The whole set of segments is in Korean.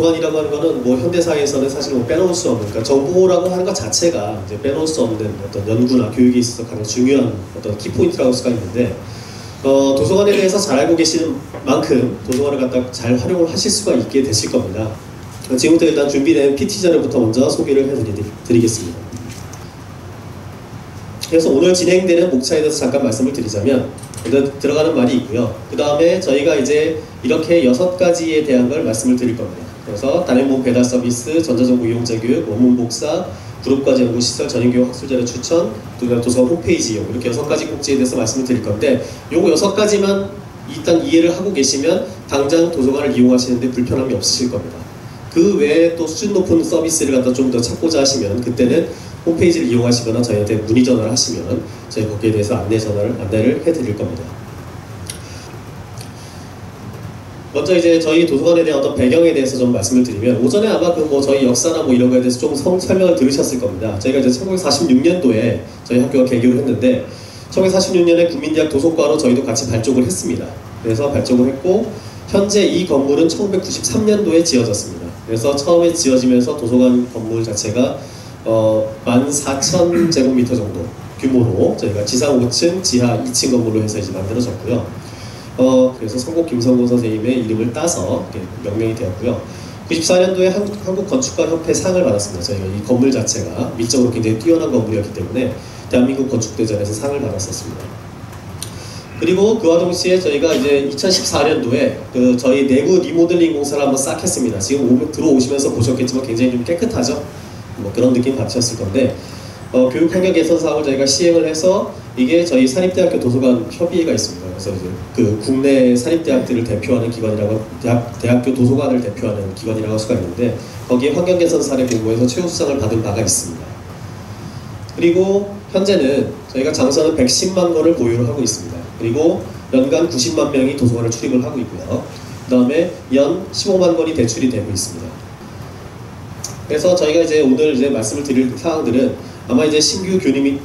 도서관이라고 하는 거는 뭐 현대사회에서는 사실 뭐 빼놓을 수 없는, 그러니까 정보라고 하는 것 자체가 이제 빼놓을 수 없는 어떤 연구나 교육에 있어서 가장 중요한 어떤 키포인트라고 할 수가 있는데, 도서관에 대해서 잘 알고 계시는 만큼 도서관을 갖다 잘 활용을 하실 수가 있게 되실 겁니다. 지금부터 일단 준비된 PT 자료부터 먼저 소개를 해드리겠습니다. 그래서 오늘 진행되는 목차에 대해서 잠깐 말씀을 드리자면, 들어가는 말이 있고요. 그 다음에 저희가 이제 이렇게 6가지에 대한 걸 말씀을 드릴 겁니다. 그래서 단행본 배달 서비스, 전자정보 이용자 교육, 원문 복사, 그룹과제 연구시설, 전인교육 학술자료 추천, 도서관 홈페이지 이용, 이렇게 6가지 꼭지에 대해서 말씀을 드릴 건데, 요거 6가지만 일단 이해를 하고 계시면 당장 도서관을 이용하시는데 불편함이 없으실 겁니다. 그 외에 또 수준 높은 서비스를 갖다 좀 더 찾고자 하시면 그때는 홈페이지를 이용하시거나 저희한테 문의 전화를 하시면 저희 거기에 대해서 안내를 해드릴 겁니다. 먼저 이제 저희 도서관에 대한 어떤 배경에 대해서 좀 말씀을 드리면, 오전에 아마 그 뭐 저희 역사나 뭐 이런 거에 대해서 좀 설명을 들으셨을 겁니다. 저희가 이제 1946년도에 저희 학교가 개교를 했는데, 1946년에 국민대학 도서과로 저희도 같이 발족을 했습니다. 그래서 발족을 했고, 현재 이 건물은 1993년도에 지어졌습니다. 그래서 처음에 지어지면서 도서관 건물 자체가 14,000제곱미터 정도 규모로 저희가 지상 5층, 지하 2층 건물로 해서 이제 만들어졌고요. 그래서 성곡 김성곤 선생님의 이름을 따서 명명이 되었고요. 94년도에 한국건축가협회 상을 받았습니다. 저희가 이 건물 자체가 미적으로 굉장히 뛰어난 건물이었기 때문에 대한민국 건축대전에서 상을 받았었습니다. 그리고 그와 동시에 저희가 이제 2014년도에 그 저희 내부 리모델링 공사를 한번 싹 했습니다. 지금 들어오시면서 보셨겠지만 굉장히 좀 깨끗하죠? 뭐 그런 느낌 받으셨을 건데, 교육환경 개선 사업을 저희가 시행을 해서, 이게 저희 사립대학교 도서관 협의회가 있습니다. 그래서 이제 그 국내 사립대학들을 대표하는 기관이라고, 대학교 도서관을 대표하는 기관이라고 할 수가 있는데, 거기에 환경 개선 사례 공모에서 최우수상을 받은 바가 있습니다. 그리고 현재는 저희가 장서는 110만 권을 보유를 하고 있습니다. 그리고 연간 90만 명이 도서관을 출입을 하고 있고요. 그 다음에 연 15만 권이 대출이 되고 있습니다. 그래서 저희가 이제 오늘 이제 말씀을 드릴 사항들은 아마 이제 신규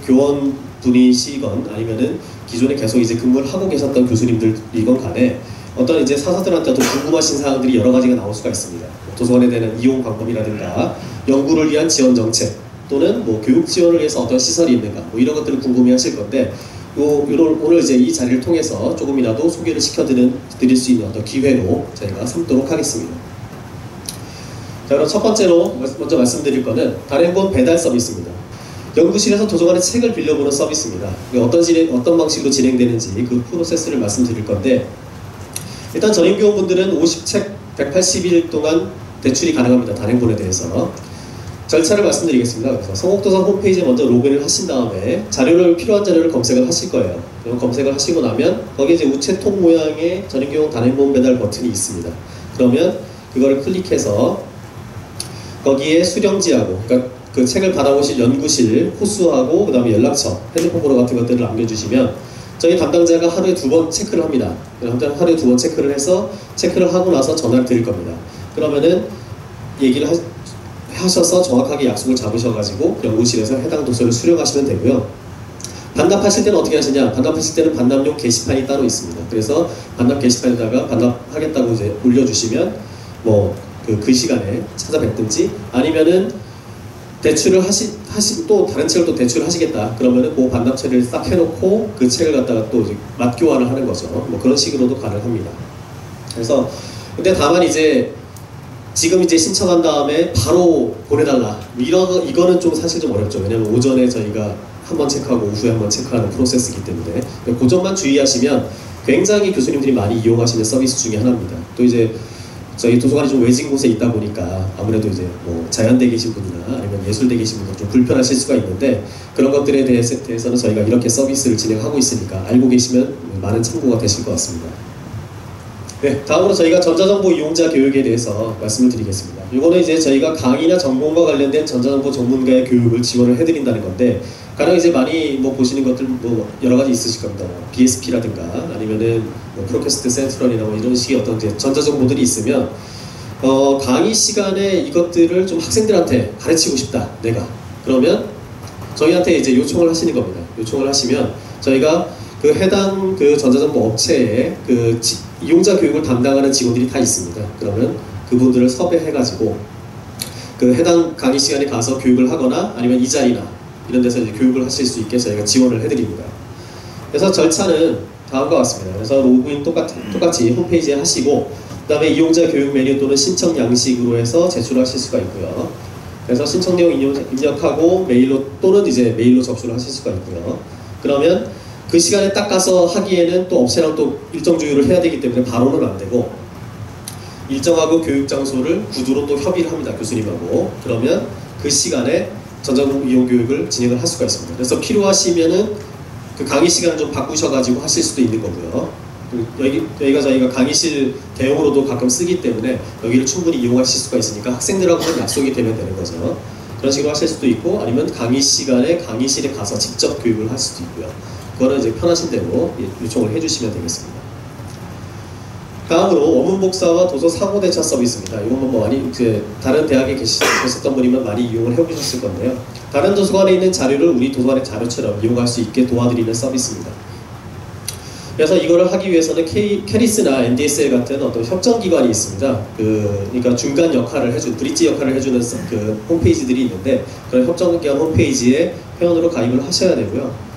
교원분이시건 아니면은 기존에 계속 이제 근무를 하고 계셨던 교수님들이건 간에 어떤 이제 사서들한테도 궁금하신 사항들이 여러 가지가 나올 수가 있습니다. 도서관에 대한 이용 방법이라든가, 연구를 위한 지원 정책, 또는 뭐 교육 지원을 위해서 어떤 시설이 있는가, 뭐 이런 것들을 궁금해 하실 건데, 오늘 이제 이 자리를 통해서 조금이라도 소개를 시켜드릴 수 있는 어떤 기회로 저희가 삼도록 하겠습니다. 자, 그럼 첫 번째로 먼저 말씀드릴 거는 단행본 배달 서비스입니다. 연구실에서 도서관에 책을 빌려보는 서비스입니다. 어떤 방식으로 진행되는지 그 프로세스를 말씀드릴 건데, 일단 전임교원분들은 50책 180일 동안 대출이 가능합니다. 단행본에 대해서. 절차를 말씀드리겠습니다. 그래서 성곡도서관 홈페이지에 먼저 로그인을 하신 다음에 필요한 자료를 검색을 하실 거예요. 그럼 검색을 하시고 나면 거기에 이제 우체통 모양의 전임교원 단행본 배달 버튼이 있습니다. 그러면 그거를 클릭해서 거기에 수령지하고, 그러니까 그 책을 받아오실 연구실 호수하고 그 다음에 연락처, 핸드폰 번호 같은 것들을 남겨주시면 저희 담당자가 하루에 2번 체크를 합니다. 하루에 2번 체크를 해서 체크를 하고 나서 전화를 드릴 겁니다. 그러면은 얘기를 하셔서 정확하게 약속을 잡으셔가지고 연구실에서 해당 도서를 수령하시면 되고요. 반납하실 때는 어떻게 하시냐? 반납하실 때는 반납용 게시판이 따로 있습니다. 그래서 반납 게시판에다가 반납하겠다고 이제 올려주시면 뭐 그 시간에 찾아뵙든지, 아니면은 대출을 또 다른 책을 또 대출을 하시겠다 그러면은 그 반납처리를 싹 해놓고 그 책을 갖다가 또 이제 맞교환을 하는 거죠. 뭐 그런 식으로도 가능합니다. 그래서 근데 다만 이제 지금 이제 신청한 다음에 바로 보내달라, 이거는 좀 사실 좀 어렵죠. 왜냐면 오전에 저희가 한번 체크하고 오후에 한번 체크하는 프로세스이기 때문에 그 점만 주의하시면 굉장히 교수님들이 많이 이용하시는 서비스 중에 하나입니다. 또 이제 저희 도서관이 좀 외진 곳에 있다 보니까 아무래도 이제 뭐 자연대에 계신 분이나 아니면 예술대에 계신 분들 좀 불편하실 수가 있는데, 그런 것들에 대해서는 저희가 이렇게 서비스를 진행하고 있으니까 알고 계시면 많은 참고가 되실 것 같습니다. 네, 다음으로 저희가 전자정보 이용자 교육에 대해서 말씀을 드리겠습니다. 이거는 이제 저희가 강의나 전공과 관련된 전자정보 전문가의 교육을 지원을 해드린다는 건데, 가령 이제 많이 뭐 보시는 것들 뭐 여러 가지 있으실 겁니다. BSP라든가 아니면은 뭐 프로캐스트 센트럴이나 뭐 이런 식의 어떤 이제 전자정보들이 있으면 강의 시간에 이것들을 좀 학생들한테 가르치고 싶다, 내가. 그러면 저희한테 이제 요청을 하시는 겁니다. 요청을 하시면 저희가 그 해당 그 전자정보 업체에 그 이용자 교육을 담당하는 직원들이 다 있습니다. 그러면 그분들을 섭외해가지고 그 해당 강의 시간에 가서 교육을 하거나 아니면 이 자리나 이런 데서 이제 교육을 하실 수 있게 저희가 지원을 해드립니다. 그래서 절차는 다음과 같습니다. 그래서 로그인 똑같이 홈페이지에 하시고 그 다음에 이용자 교육 메뉴 또는 신청 양식으로 해서 제출하실 수가 있고요. 그래서 신청 내용 입력하고 메일로 또는 이제 메일로 접수를 하실 수가 있고요. 그러면 그 시간에 딱 가서 하기에는 또 업체랑 또 일정 조율을 해야 되기 때문에 바로는 안 되고 일정하고 교육 장소를 구두로 또 협의를 합니다. 교수님하고. 그러면 그 시간에 전자공 이용 교육을 진행을 할 수가 있습니다. 그래서 필요하시면은 그 강의 시간을 좀 바꾸셔가지고 하실 수도 있는 거고요. 여기가 저희가 강의실 대용으로도 가끔 쓰기 때문에 여기를 충분히 이용하실 수가 있으니까 학생들하고는 약속이 되면 되는 거죠. 그런 식으로 하실 수도 있고 아니면 강의 시간에 강의실에 가서 직접 교육을 할 수도 있고요. 그거는 이제 편하신 대로 요청을 해주시면 되겠습니다. 다음으로 원문 복사와 도서 사고 대차 서비스입니다. 이건 뭐 많이 이제 다른 대학에 계셨던 분이면 많이 이용을 해보셨을 건데요. 다른 도서관에 있는 자료를 우리 도서관의 자료처럼 이용할 수 있게 도와드리는 서비스입니다. 그래서 이거를 하기 위해서는 캐리스나 NDSL 같은 어떤 협정기관이 있습니다. 그러니까 중간 역할을 해준, 브릿지 역할을 해주는 그 홈페이지들이 있는데 그런 협정기관 홈페이지에 회원으로 가입을 하셔야 되고요.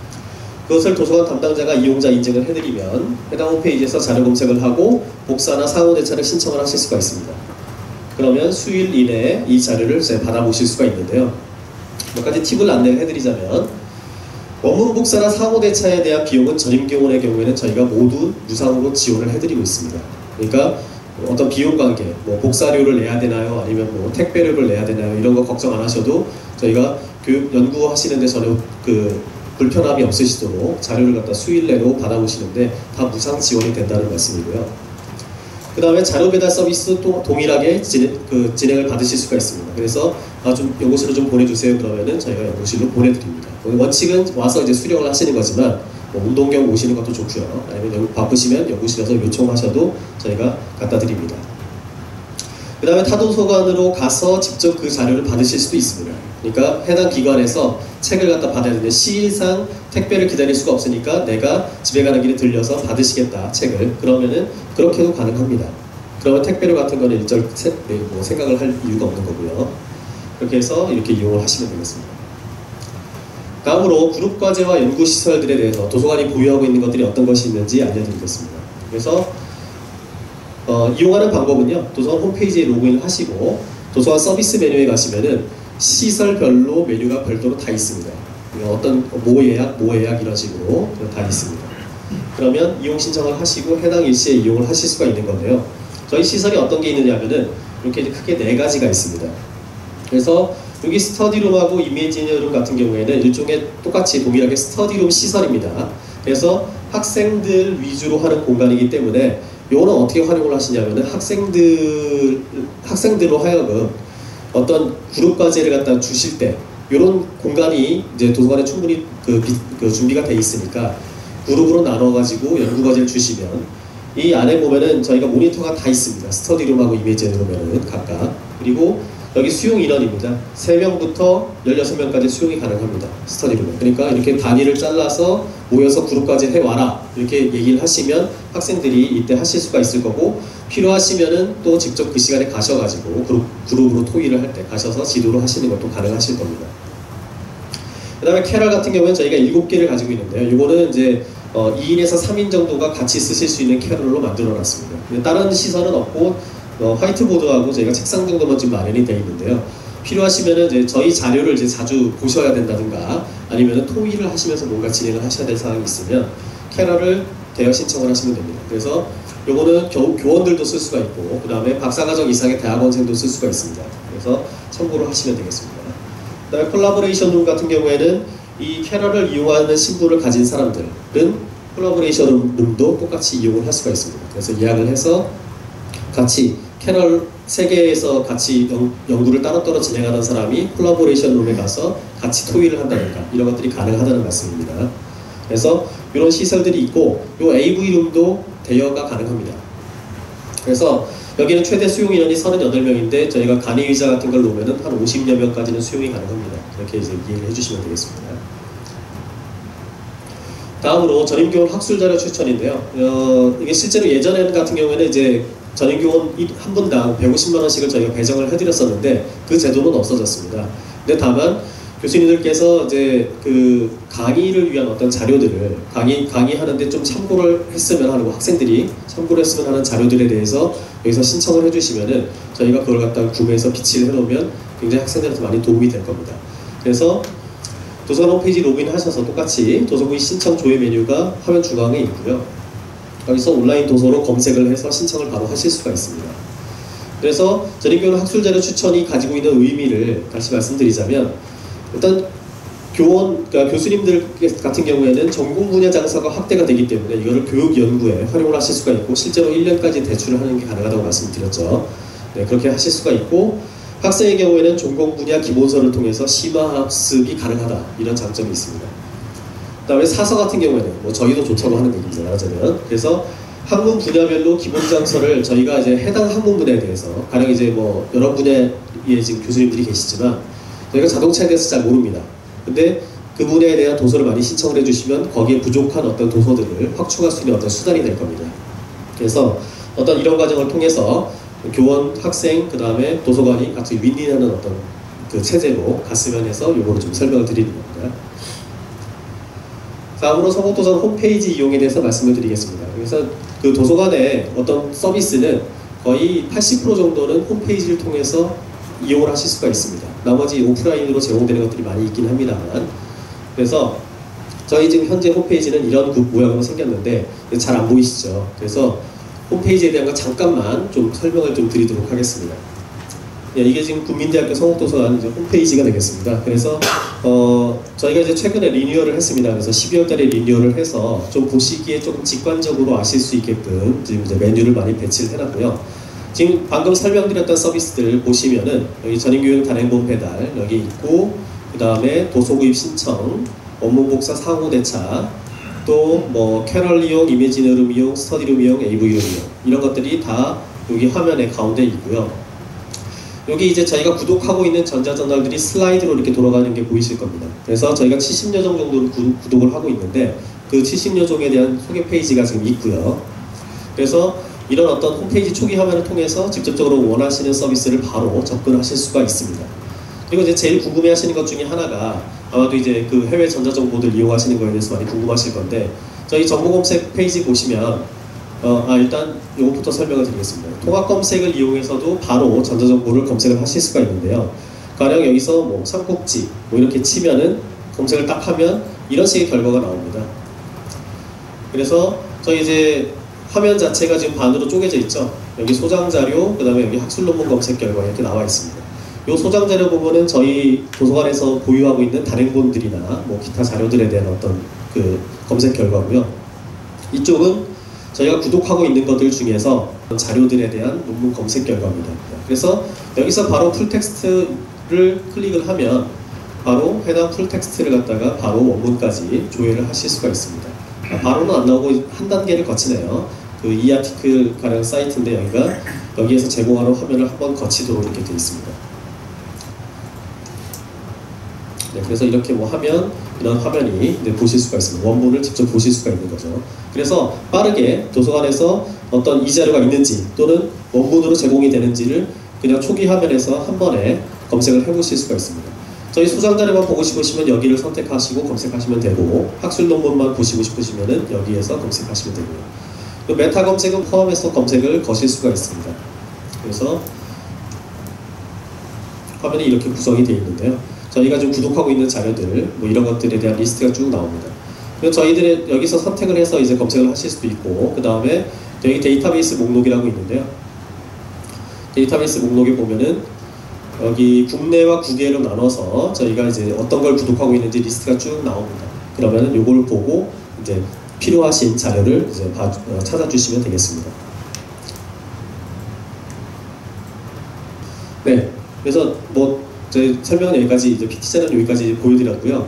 그것을 도서관 담당자가 이용자 인증을 해드리면 해당 홈페이지에서 자료 검색을 하고 복사나 상호 대차를 신청을 하실 수가 있습니다. 그러면 수일 이내에 이 자료를 받아보실 수가 있는데요. 몇 가지 팁을 안내해드리자면 원문 복사나 상호 대차에 대한 비용은 전임교원의 경우에는 저희가 모두 무상으로 지원을 해드리고 있습니다. 그러니까 어떤 비용 관계, 뭐 복사료를 내야 되나요? 아니면 뭐 택배료를 내야 되나요? 이런 거 걱정 안 하셔도 저희가 교육 연구하시는데 전혀 불편함이 없으시도록 자료를 갖다 수일 내로 받아보시는데 다 무상 지원이 된다는 말씀이고요. 그 다음에 자료 배달 서비스 또 동일하게 진행을 받으실 수가 있습니다. 그래서 좀 연구실로 좀 보내주세요 그러면은 저희가 연구실로 보내드립니다. 원칙은 와서 이제 수령을 하시는 거지만 뭐 운동경 오시는 것도 좋고요. 아니면 바쁘시면 연구실에서 요청하셔도 저희가 갖다 드립니다. 그 다음에 타도서관으로 가서 직접 그 자료를 받으실 수도 있습니다. 그러니까 해당 기관에서 책을 갖다 받아야 되는데 시일상 택배를 기다릴 수가 없으니까 내가 집에 가는 길에 들려서 받으시겠다 책을 그러면은 그렇게도 가능합니다. 그러면 택배료 같은 거는 일절 뭐 생각을 할 이유가 없는 거고요. 그렇게 해서 이렇게 이용을 하시면 되겠습니다. 다음으로 그룹과제와 연구시설들에 대해서 도서관이 보유하고 있는 것들이 어떤 것이 있는지 알려드리겠습니다. 그래서 이용하는 방법은요. 도서관 홈페이지에 로그인을 하시고 도서관 서비스 메뉴에 가시면은 시설별로 메뉴가 별도로 다 있습니다. 어떤 모 예약 이런 식으로 다 있습니다. 그러면 이용 신청을 하시고 해당 일시에 이용을 하실 수가 있는 건데요. 저희 시설이 어떤 게 있느냐면은 이렇게 크게 4가지가 있습니다. 그래서 여기 스터디룸하고 이미지룸 같은 경우에는 일종의 똑같이 동일하게 스터디룸 시설입니다. 그래서 학생들 위주로 하는 공간이기 때문에 이거는 어떻게 활용을 하시냐면은 학생들로 하여금 어떤 그룹 과제를 갖다 주실 때 이런 공간이 이제 도서관에 충분히 준비가 돼 있으니까 그룹으로 나눠 가지고 연구 과제를 주시면 이 안에 보면은 저희가 모니터가 다 있습니다. 스터디룸하고 이미지룸에는 각각. 그리고 여기 수용 인원입니다. 3명부터 16명까지 수용이 가능합니다. 스터디룸에. 그러니까 이렇게 단위를 잘라서 모여서 그룹까지 해와라 이렇게 얘기를 하시면 학생들이 이때 하실 수가 있을 거고 필요하시면은 또 직접 그 시간에 가셔가지고 그룹으로 토의를 할 때 가셔서 지도를 하시는 것도 가능하실 겁니다. 그 다음에 캐럴 같은 경우는 저희가 7개를 가지고 있는데요. 이거는 이제 2인에서 3인 정도가 같이 쓰실 수 있는 캐럴로 만들어 놨습니다. 다른 시설은 없고 화이트보드하고 저희가 책상 정도만 좀 마련이 되어 있는데요. 필요하시면은 이제 저희 자료를 이제 자주 보셔야 된다든가 아니면은 토의를 하시면서 뭔가 진행을 하셔야 될 사항이 있으면 캐럴을 대여 신청을 하시면 됩니다. 그래서 요거는 교원들도 쓸 수가 있고 그 다음에 박사과정 이상의 대학원생도 쓸 수가 있습니다. 그래서 참고를 하시면 되겠습니다. 그 다음에 콜라보레이션 룸 같은 경우에는 이 캐럴을 이용하는 신분을 가진 사람들은 콜라보레이션 룸도 똑같이 이용을 할 수가 있습니다. 그래서 예약을 해서 같이 캐럴 세계에서 같이 연구를 따로따로 진행하는 사람이 콜라보레이션 룸에 가서 같이 토의를 한다든가 이런 것들이 가능하다는 말씀입니다. 그래서 이런 시설들이 있고 이 AV룸도 대여가 가능합니다. 그래서 여기는 최대 수용 인원이 38명인데 저희가 간이의자 같은 걸 놓으면 한 50여 명까지는 수용이 가능합니다. 이렇게 이제 이해를 해주시면 되겠습니다. 다음으로 전임교원 학술자료 추천인데요. 이게 실제로 예전에는 같은 경우에는 이제 전인교원 한 분당 150만 원씩을 저희가 배정을 해드렸었는데 그 제도는 없어졌습니다. 근데 다만 교수님들께서 이제 그 강의를 위한 어떤 자료들을 강의하는데 좀 참고를 했으면 하는 학생들이 참고를 했으면 하는 자료들에 대해서 여기서 신청을 해주시면은 저희가 그걸 갖다 구매해서 비치를 해놓으면 굉장히 학생들한테 많이 도움이 될 겁니다. 그래서 도서관 홈페이지 로그인하셔서 똑같이 도서구입 신청 조회 메뉴가 화면 중앙에 있고요. 여기서 온라인 도서로 검색을 해서 신청을 바로 하실 수가 있습니다. 그래서 전인교원 학술자료 추천이 가지고 있는 의미를 다시 말씀드리자면, 일단 그러니까 교수님들 같은 경우에는 전공 분야 장사가 확대가 되기 때문에 이거를 교육 연구에 활용을 하실 수가 있고, 실제로 1년까지 대출을 하는 게 가능하다고 말씀드렸죠. 네, 그렇게 하실 수가 있고, 학생의 경우에는 전공 분야 기본서를 통해서 심화학습이 가능하다, 이런 장점이 있습니다. 그 다음에 사서 같은 경우에는 뭐 저희도 좋다고 하는 얘기입니다. 말하자면. 그래서 학문 분야별로 기본 장서를 저희가 이제 해당 학문 분야에 대해서, 가령 이제 뭐 여러 분야에 지금 교수님들이 계시지만 저희가 자동차에 대해서 잘 모릅니다. 근데 그 분야에 대한 도서를 많이 신청을 해주시면 거기에 부족한 어떤 도서들을 확충할 수 있는 어떤 수단이 될 겁니다. 그래서 어떤 이런 과정을 통해서 교원, 학생, 그 다음에 도서관이 같이 윈윈하는 어떤 그 체제로 갔으면 해서 요거를 좀 설명을 드리는 겁니다. 다음으로 서울도서관 홈페이지 이용에 대해서 말씀을 드리겠습니다. 그래서 그 도서관의 어떤 서비스는 거의 80% 정도는 홈페이지를 통해서 이용을 하실 수가 있습니다. 나머지 오프라인으로 제공되는 것들이 많이 있긴 합니다만, 그래서 저희 지금 현재 홈페이지는 이런 모양으로 생겼는데 잘 안 보이시죠? 그래서 홈페이지에 대한 거 잠깐만 좀 설명을 좀 드리도록 하겠습니다. 예, 이게 지금 국민대학교 성북도서관 홈페이지가 되겠습니다. 그래서 저희가 이제 최근에 리뉴얼을 했습니다. 그래서 12월 달에 리뉴얼을 해서 좀 보시기에 조금 직관적으로 아실 수 있게끔 지금 이제 메뉴를 많이 배치를 해놨고요. 지금 방금 설명드렸던 서비스들 보시면은 여기 전인교육 단행본 배달 여기 있고, 그 다음에 도서구입 신청, 원문복사 상호 대차, 또 뭐 캐럴 이용, 이미지너룸 이용, 스터디룸 이용, AV룸 이용, 이런 것들이 다 여기 화면에 가운데 있고요. 여기 이제 저희가 구독하고 있는 전자저널들이 슬라이드로 이렇게 돌아가는 게 보이실 겁니다. 그래서 저희가 70여 종 정도를 구독을 하고 있는데 그 70여 종에 대한 소개 페이지가 지금 있고요. 그래서 이런 어떤 홈페이지 초기 화면을 통해서 직접적으로 원하시는 서비스를 바로 접근하실 수가 있습니다. 그리고 이제 제일 궁금해하시는 것 중에 하나가 아마도 이제 그 해외 전자정보들 이용하시는 거에 대해서 많이 궁금하실 건데, 저희 정보검색 페이지 보시면 일단 이것부터 설명을 드리겠습니다. 통합검색을 이용해서도 바로 전자정보를 검색을 하실 수가 있는데요. 가령 여기서 뭐 삼국지 뭐 이렇게 치면은 검색을 딱 하면 이런 식의 결과가 나옵니다. 그래서 저희 이제 화면 자체가 지금 반으로 쪼개져 있죠. 여기 소장자료, 그 다음에 여기 학술논문 검색 결과 이렇게 나와 있습니다. 이 소장자료 부분은 저희 도서관에서 보유하고 있는 단행본들이나 뭐 기타 자료들에 대한 어떤 그 검색 결과고요. 이쪽은 저희가 구독하고 있는 것들 중에서 자료들에 대한 논문 검색 결과입니다. 그래서 여기서 바로 풀텍스트를 클릭을 하면 바로 해당 풀텍스트를 갖다가 바로 원문까지 조회를 하실 수가 있습니다. 바로는 안 나오고 한 단계를 거치네요. 그 e아티클 가령 사이트인데 여기에서 제공하는 화면을 한번 거치도록 이렇게 되어 있습니다. 네, 그래서 이렇게 뭐 하면 이런 화면이 보실 수가 있습니다. 원문을 직접 보실 수가 있는 거죠. 그래서 빠르게 도서관에서 어떤 이 자료가 있는지 또는 원문으로 제공이 되는지를 그냥 초기 화면에서 한 번에 검색을 해보실 수가 있습니다. 저희 소장 자료만 보고 싶으시면 여기를 선택하시고 검색하시면 되고, 학술 논문만 보시고 싶으시면 여기에서 검색하시면 되고요. 또 메타 검색은 포함해서 검색을 거실 수가 있습니다. 그래서 화면이 이렇게 구성이 되어 있는데요. 저희가 좀 구독하고 있는 자료들, 뭐 이런 것들에 대한 리스트가 쭉 나옵니다. 그리고 저희들의 여기서 선택을 해서 이제 검색을 하실 수도 있고, 그 다음에 여기 데이터베이스 목록이라고 있는데요. 데이터베이스 목록에 보면은 여기 국내와 국외로 나눠서 저희가 이제 어떤 걸 구독하고 있는지 리스트가 쭉 나옵니다. 그러면은 요거를 보고 이제 필요하신 자료를 이제 찾아주시면 되겠습니다. 네, 그래서 뭐 저희 설명은 여기까지, 이제 PT자료는 여기까지 보여드렸고요.